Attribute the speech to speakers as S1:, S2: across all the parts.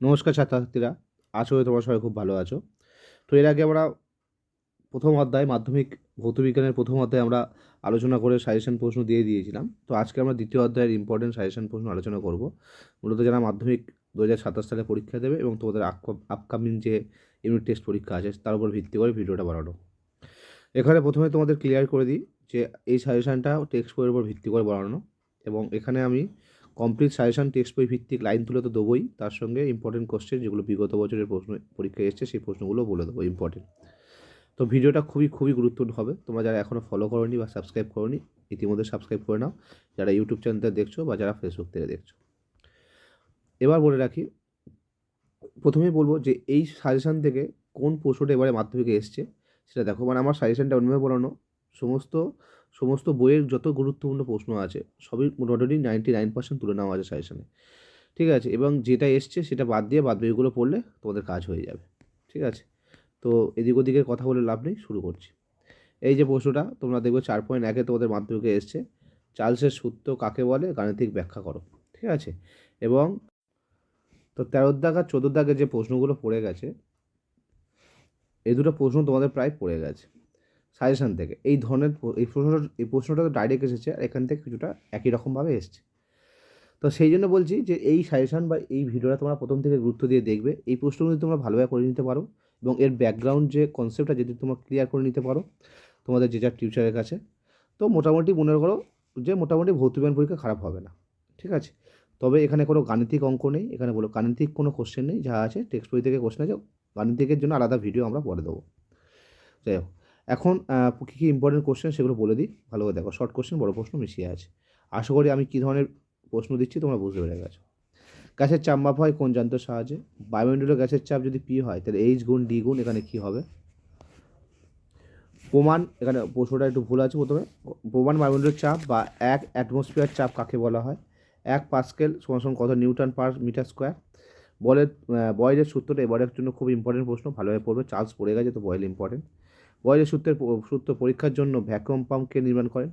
S1: নমস্কার ছাত্রছাত্রীরা, আশা করি তোমরা সবাই খুব ভালো আছো। তো এর আগে আমরা প্রথম অধ্যায় মাধ্যমিক ভৌতবিজ্ঞানের প্রথম অধ্যায়ে আমরা আলোচনা করে সাজেশন প্রশ্ন দিয়ে দিয়েছিলাম। তো আজকে আমরা দ্বিতীয় অধ্যায়ের ইম্পর্টেন্ট সাজেশন প্রশ্ন আলোচনা করব। মূলত যারা মাধ্যমিক 2027 সালে পরীক্ষা দেবে এবং তোমাদের আপকামিং যে ইউনিট টেস্ট পরীক্ষা আছে তার উপর ভিত্তি করে ভিডিওটা বানানো। এখানে প্রথমে তোমাদের ক্লিয়ার করে দিই যে এই সাজেশনটা টেক্সট বইয়ের উপর ভিত্তি করে বানানো, এবং এখানে আমি কমপ্লিট সাজেশন টেক্সট বই ভিত্তিক লাইন তুলে তো দেবোই, তার সঙ্গে ইম্পর্টেন্ট কোশ্চেন যেগুলো বিগত বছরের প্রশ্ন পরীক্ষায় এসছে সেই প্রশ্নগুলো বলে দেবো ইম্পর্টেন্ট। তো ভিডিওটা খুবই গুরুত্বপূর্ণ হবে। তোমরা যারা এখনও ফলো করোনি বা সাবস্ক্রাইব করোনি, ইতিমধ্যে সাবস্ক্রাইব করে নাও, যারা ইউটিউব চ্যানেলতে দেখছো বা যারা ফেসবুক থেকে দেখছো। এবার বলে রাখি, প্রথমেই বলবো যে এই সাজেশান থেকে কোন প্রশ্নটা এবারে মাধ্যমিকে এসছে সেটা দেখো। মানে আমার সাজেশানটা অন্যভাবে বলানো, সমস্ত সমস্ত বইয়ের যত গুরুত্বপূর্ণ প্রশ্ন আছে সবই মোটামুটি 99% তুলে নেওয়া আছে সাজেশানে, ঠিক আছে? এবং যেটা এসছে সেটা বাদ দিয়ে বাদবাকিগুলো পড়লে তোমাদের কাজ হয়ে যাবে, ঠিক আছে? তো এদিক ওদিকের কথা বলে লাভ নেই, শুরু করছি। এই যে প্রশ্নটা তোমরা দেখবে 4.1-এ তোমাদের মাধ্যমিকে এসছে, চার্লসের সূত্র কাকে বলে, গাণিতিক ব্যাখ্যা করো, ঠিক আছে? এবং তো 13 দাগ আর 14 দাগের যে প্রশ্নগুলো পড়ে গেছে, এই দুটো প্রশ্ন তোমাদের প্রায় পড়ে গেছে সাজেশান থেকে। এই ধরনের এই প্রশ্নটা তো ডাইরেক্ট এসেছে, আর এখান থেকে কিছুটা একই রকমভাবে এসছে। তো সেই জন্য বলছি যে এই সাজেশান বা এই ভিডিওটা তোমরা প্রথম থেকে গুরুত্ব দিয়ে দেখবে। এই প্রশ্নগুলো যদি তোমরা ভালোভাবে করে নিতে পারো এবং এর ব্যাকগ্রাউন্ড যে কনসেপ্টটা যদি তোমরা ক্লিয়ার করে নিতে পারো তোমাদের যে যার টিউচারের কাছে, তো মোটামুটি মনে করো যে মোটামুটি ভৌতবিজ্ঞান পরীক্ষা খারাপ হবে না, ঠিক আছে? তবে এখানে কোনো গাণিতিক অঙ্ক নেই, এখানে বলো গাণিতিক কোনো কোশ্চেন নেই, যা আছে টেক্সট বই থেকে কোশ্চেন আছে। গাণিতিকের জন্য আলাদা ভিডিও আমরা পরে দেবো। যাই হোক, এখন কী কী ইম্পর্টেন্ট কোশ্চেন সেগুলো বলে দিই, ভালো করে দেখো। শর্ট কোশ্চেন, বড় প্রশ্ন মিশিয়ে আছে। আশা করি আমি কী ধরনের প্রশ্ন দিচ্ছি তোমরা বুঝতে পেরে গেছো। গ্যাসের চাপ মাপা হয় কোন যন্ত্রের সাহায্যে? বায়ুমণ্ডলীয় গ্যাসের চাপ যদি পি হয় তাহলে এইচ গুণ ডি গুণ এখানে কী হবে? প্রমাণ, এখানে প্রশ্নটা একটু ভুল আছে প্রথমে। প্রমাণ বায়ুমণ্ডলের চাপ বা 1 অ্যাটমসফিয়ার চাপ কাকে বলা হয়? 1 পাস্কেল সমান কত নিউটন পার মিটার স্কোয়ার? বয়েলের সূত্রটা এবারের জন্য খুব ইম্পর্টেন্ট প্রশ্ন, ভালোভাবে পড়বে। চার্লস পড়ে গেছে তো বয়েল ইম্পর্টেন্ট। বয়েলের সূত্র পরীক্ষার জন্য ভ্যাকুয়াম পাম্প কে নির্মাণ করেন?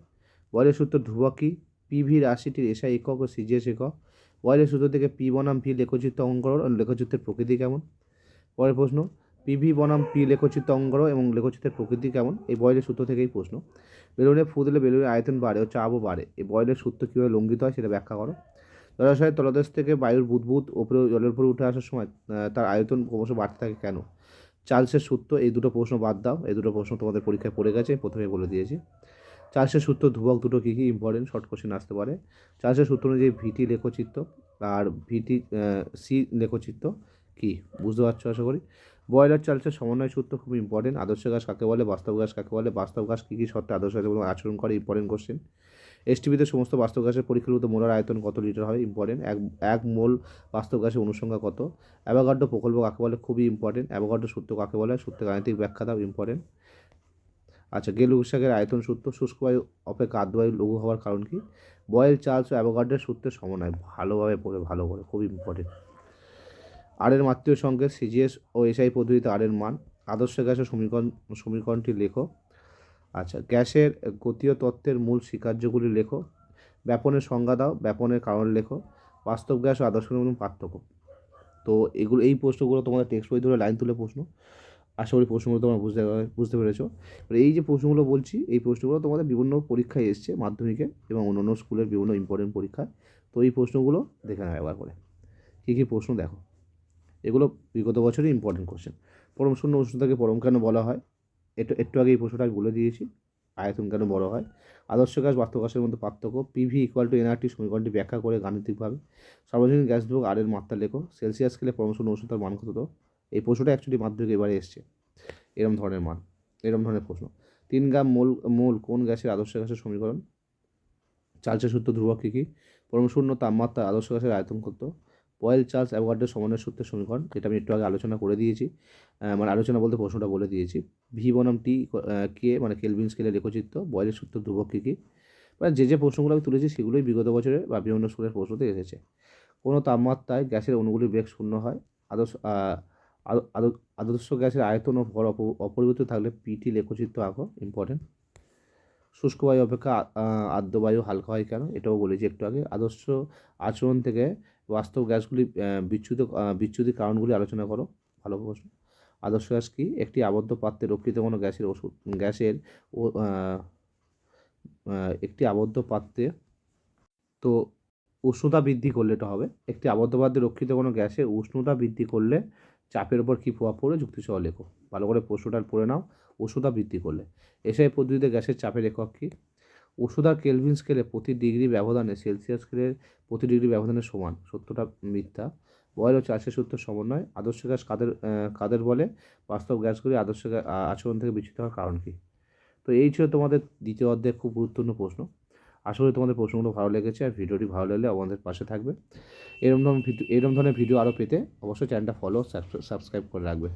S1: বয়েলের সূত্র ধ্রুবক কি? পিভি রাশিটির এসআই একক ও সিজিএস একক। বয়েলের সূত্র থেকে পি বনাম ভি লেখচিত্র অঙ্কন করো, লেখচিত্রের প্রকৃতি কেমন? পরের প্রশ্ন, পিভি বনাম পি লেখচিত্র অঙ্কন করো এবং লেখচিত্রের প্রকৃতি কেমন? এই বয়েলের সূত্র থেকেই প্রশ্ন। বেলুনে ফু দিলে বেলুনের আয়তন বাড়ে ও চাপও বাড়ে, এই বয়েলের সূত্র কীভাবে লঙ্ঘিত হয় সেটা ব্যাখ্যা করো। জলাশয়ের তলদেশ থেকে বায়ুর বুদবুদ ওপরে জলের উপরে উঠে আসার সময় তার আয়তন ক্রমশ বাড়তে থাকে কেন? চার্লসের সূত্র। এই দুটো প্রশ্ন বাদ দাও, এই দুটো প্রশ্ন তোমাদের পরীক্ষায় পড়ে গেছে, প্রথমে বলে দিয়েছি। চার্লসের সূত্র ধ্রুবক দুটো কী কী ইম্পর্টেন্ট শর্ট কোশ্চেন আসতে পারে? চার্লসের সূত্র অনুযায়ী ভিটি লেখচিত্র আর ভিটি সি লেখচিত্র কী, বুঝতে পারছো আশা করি। বয়লার চার্লসের সমন্বয় সূত্র খুব ইম্পর্টেন্ট। আদর্শ গ্যাস কাকে বলে, বাস্তব গ্যাস কাকে বলে, বাস্তব গ্যাস কী কী শর্তে আদর্শ গ্যাস এবং আচরণ করে, ইম্পর্টেন্ট কোশ্চেন। এসটিভিতে সমস্ত বাস্তব গ্যাসের পরীক্ষাকৃত মোলার আয়তন কত লিটার হয়? ইম্পর্টেন্ট। এক মোল বাস্তব গ্যাসের অনুসংখ্যা কত? অ্যাভোগাড্রো প্রকল্প কাকে বলে? খুবই ইম্পর্টেন্ট। অ্যাভোগাড্রো সূত্র কাকে বলে? সূত্রের গাণিতিক ব্যাখ্যা দাও, ইম্পর্টেন্ট। আচ্ছা, গেল উৎসাহের আয়তন সূত্র। শুষ্ক বায়ু অপেক্ষা আর্দ্র বায়ু লঘু হওয়ার কারণ কি? বয়েল চার্লস ও অ্যাভোগাড্রোর সূত্রের সমন্বয়। ভালোভাবে পড়ে, ভালো করে, খুব ইম্পর্টেন্ট। আর এর মাত্রীয় সংকেত সিজিএস ও এসআই পদ্ধতিতে আর এর মান। আদর্শ গ্যাসের সমীকরণটি লেখো। আচ্ছা, গ্যাসের গতীয় তত্ত্বের মূল স্বীকার্যগুলি লেখো। ব্যাপনের সংজ্ঞা দাও, ব্যাপনের কারণ লেখো। বাস্তব গ্যাস ও আদর্শ গ্যাসের মধ্যে পার্থক্য। তো এই প্রশ্নগুলো তোমাদের টেক্সট বই ধরে লাইন তুলে প্রশ্ন। আশা করি প্রশ্নগুলো তোমরা বুঝতে পেরেছো। এই যে প্রশ্নগুলো বলছি, এই প্রশ্নগুলো তোমাদের বিভিন্ন পরীক্ষায় এসছে, মাধ্যমিকে এবং অন্যান্য স্কুলের বিভিন্ন ইম্পর্টেন্ট পরীক্ষায়। তো এই প্রশ্নগুলো দেখে নাও একবার করে। কী কী প্রশ্ন দেখো, এগুলো বিগত বছরই ইম্পর্টেন্ট কোশ্চেন। পরম শূন্য উষ্ণতাকে পরম কেন বলা হয়? একটু আগে এই প্রশ্নটা আমি বলে দিয়েছি। আয়তন কেন বড় হয়? আদর্শ গ্যাস বাস্তব গ্যাসের মধ্যে পার্থক্য। পিভি ইকুয়াল টু এনআরটি সমীকরণটি ব্যাখ্যা করে গাণিতিকভাবে। সার্বজনীন গ্যাস ধ্রুবক আর এর মাত্রা লেখো। সেলসিয়াস স্কেলে পরম শূন্য উষ্ণতার মান কত? এই প্রশ্নটা অ্যাকচুয়ালি মাধ্যমিক এবারে এসছে, এরম ধরনের মান, এরম ধরনের প্রশ্ন। 3 গ্রাম মোল কোন গ্যাসের আদর্শ গ্যাসের সমীকরণ? চার্লসের সূত্র ধ্রুবক কী কী? পরম শূন্য তাপমাত্রা আদর্শ গ্যাসের আয়তন কত? বয়েল চার্লস অ্যাভোগাড্রোর সমন্বয় সূত্রের সমীকরণ, যেটা আমি একটু আগে আলোচনা করে দিয়েছি। মানে আলোচনা বলতে প্রশ্নটা বলে দিয়েছি। ভি বনাম টি কে মানে কেলভিন স্কেলের লেখচিত্র। বয়েলের সূত্র ধ্রুবক কী কী? মানে যে প্রশ্নগুলো আমি তুলেছি সেগুলোই বিগত বছরে বা বিভিন্ন স্কুলের প্রশ্নতে এসেছে। কোনো তাপমাত্রায় গ্যাসের অণুগুলির বেগ শূন্য হয়। আদর্শ আদর্শ গ্যাসের আয়তন ও ভর অপরিবর্তিত থাকলে পিটি লেখচিত্র আঁকো, ইম্পর্টেন্ট। শুষ্ক বায়ু অপেক্ষা আর্দ্র বায়ু হালকা হয় কেন? এটাও বলেছি একটু আগে। আদর্শ আচরণ থেকে বাস্তব গ্যাসগুলি বিচ্যুতির কারণগুলি আলোচনা করো। ভালো প্রশ্ন। আদর্শ গ্যাস কি? একটি আবদ্ধ পাত্রে রক্ষিত কোনো গ্যাসের একটি আবদ্ধ পাত্রে, তো উষ্ণতা বৃদ্ধি করলে এটা হবে। একটি আবদ্ধ পাত্রে রক্ষিত কোনো গ্যাসের উষ্ণতা বৃদ্ধি করলে চাপের ওপর কী প্রভাব পড়বে? যুক্তিসহ লেখো। ভালো করে প্রশ্নটা পড়ে নাও। উষ্ণতা বৃদ্ধি করলে। এসআই পদ্ধতিতে গ্যাসের চাপের একক কী? উষ্ণতার কেলভিন স্কেলে প্রতি ডিগ্রি ব্যবধানে সেলসিয়াস স্কেলের প্রতি ডিগ্রি ব্যবধানের সমান। সত্যটা মিথ্যা। বয়েল ও চার্লসের সূত্রের সমন্বয়। আদর্শ গ্যাস কাদের বলে? বাস্তব গ্যাসগুলি আদর্শ আচরণ থেকে বিচ্যুত হওয়ার কারণ কী? তো এই ছিল তোমাদের দ্বিতীয় অধ্যায়ের খুব গুরুত্বপূর্ণ প্রশ্ন। আশা করি তোমাদের প্রশ্নগুলো ভালো লেগেছে, আর ভিডিওটি ভালো লাগলে আমাদের পাশে থাকবে। এরকম ধরনের ভিডিও আরও পেতে অবশ্যই চ্যানেলটা ফলো সাবস্ক্রাইব করে রাখবে।